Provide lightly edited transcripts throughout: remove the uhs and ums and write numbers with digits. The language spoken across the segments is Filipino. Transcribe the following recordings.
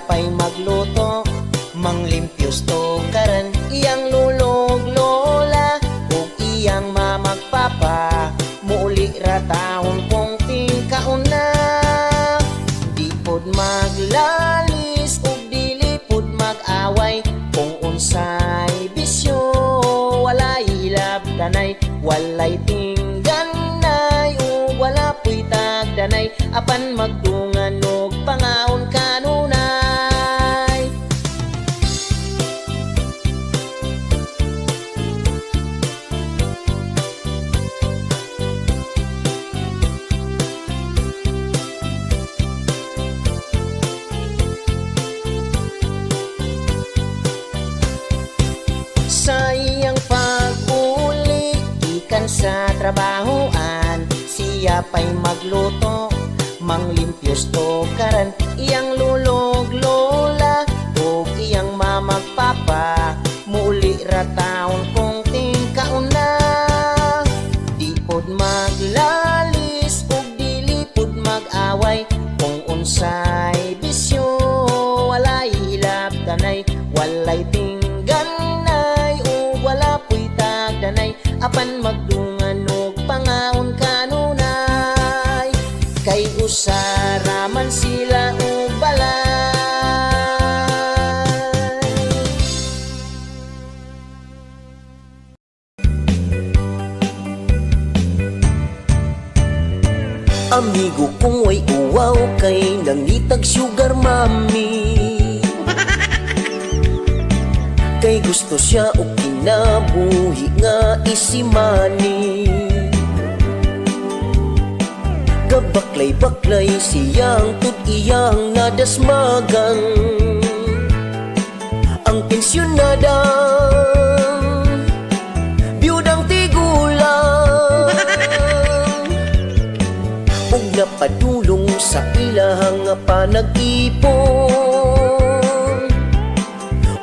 pa'y magluto, manglimpyos to karan. Iyang lulog lola ug iyang mamagpapa, muli ra taon kong tingkauna. Di pod maglalis ug dili pod mag-away, kung unsay bisyo walay labdanay, walay tingganay ug wala puy tagdanay, apan magdungan og pangaon kanunay. Sa iyang pag-uli ikan sa trabahoan, siya pa'y magluto, manglimpyos to karan. Iyang lulog lola ug iyang mamagpapa, muli ra taon kong tingkauna. Di pod maglalis ug dili pod mag-away, kung unsay bisyo walay labdanay, walay tingganay ug wala puy tagdanay, apan magdungan og pangaon kanunay. Kay usara man sila og balay. Amigo kong way uwaw kay nangitag sugar mami, kay gusto siya o kinabuhi nga isimani. Gabaklay-baklay siyang tud iyang nadasmagan, ang pensyonadang biyudang tigulang, ug napadulong sa ilahang panag-ipon,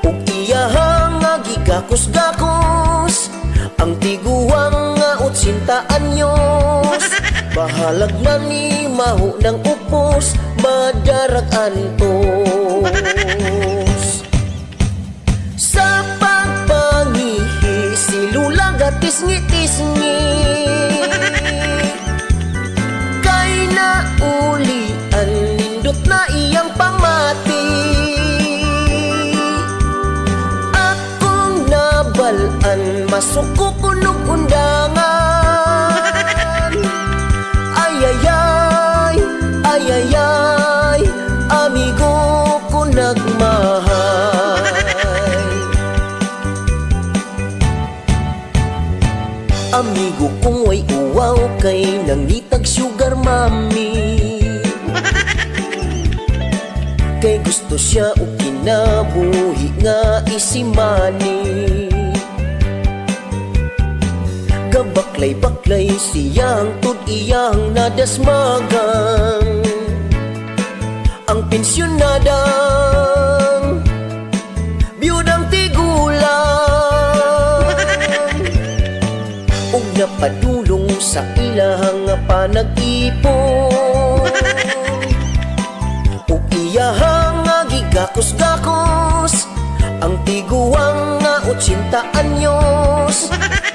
ug iyahang gigakos-gakos ang tiguang nga 80 anyos. Bahalag na ni maho ng upos, madarag antos. Sa pagpangihi si lula gatis-ngi-tisngi, kay naulian nindot na iyang pamati. Akong nabalaan masuko kunog undangan, ayayay, ayayay, amigo ko nagmahal. Amigo kong way uwaw kay nangitag sugar mami, kay gusto siya o kinabuhi nga isimani. Gabaklay-baklay siyang tud iyang nadasmagan, ang pensyonadang biyudang tigulang, ug napadulong sa ilahang panag-ipon, ug iyahang gigakos-gakos ang tiguang nga 80 anyos.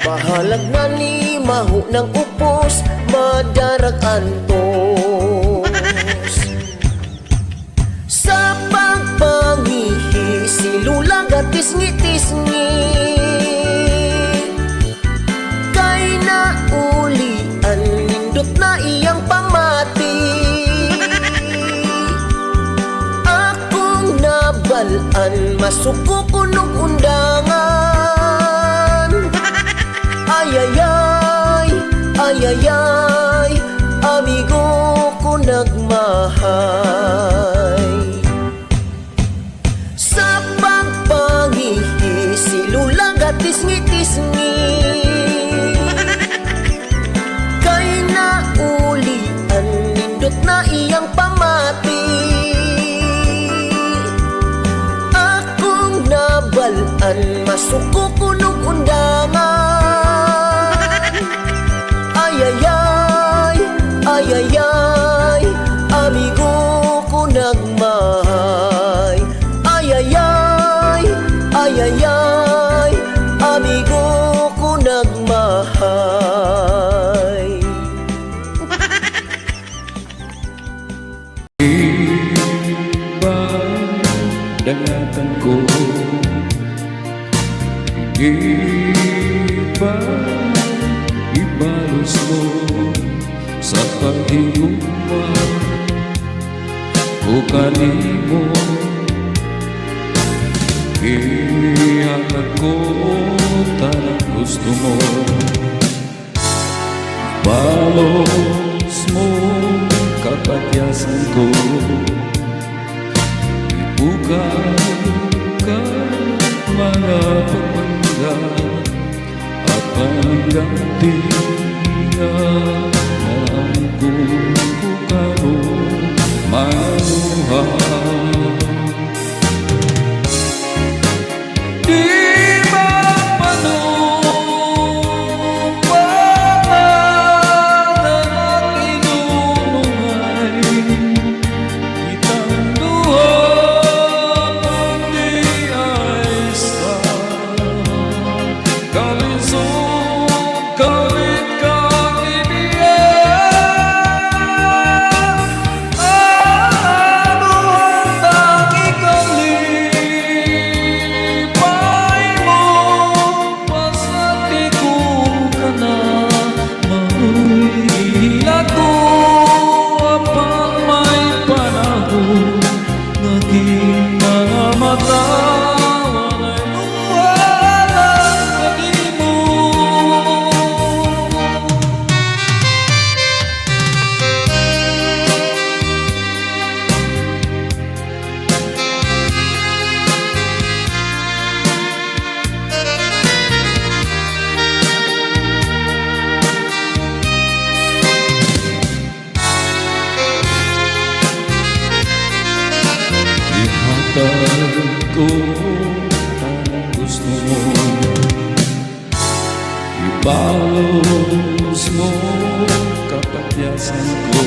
Bahalag na ni maho ng upos, madarag antos. Sa pagpangihi si lula gatis-ngi-tisngi, kay naulian nindot na iyang pamati. Akong nabalaan masuko kunog undangan, ayayay, ayayay, amigo ko nagmahay. Sa pagpangihi si lula gatis-ngi-tisngi, kay naulian nindot na iyang pamati. Akong nabalaan masuko kunog undangan, ayayay, ayayay, amigo ko nagmahal. kanimo, ihatag ko tanang gusto mo. Balos mo kapatyasan ko, ibuka mga pagpanggap at panggantian ng kukaro manuhan. Naging mga mata wala'y luwalang kanimo. Ihatag ko ang gusto mo, ibalos mo kapatyasan ko,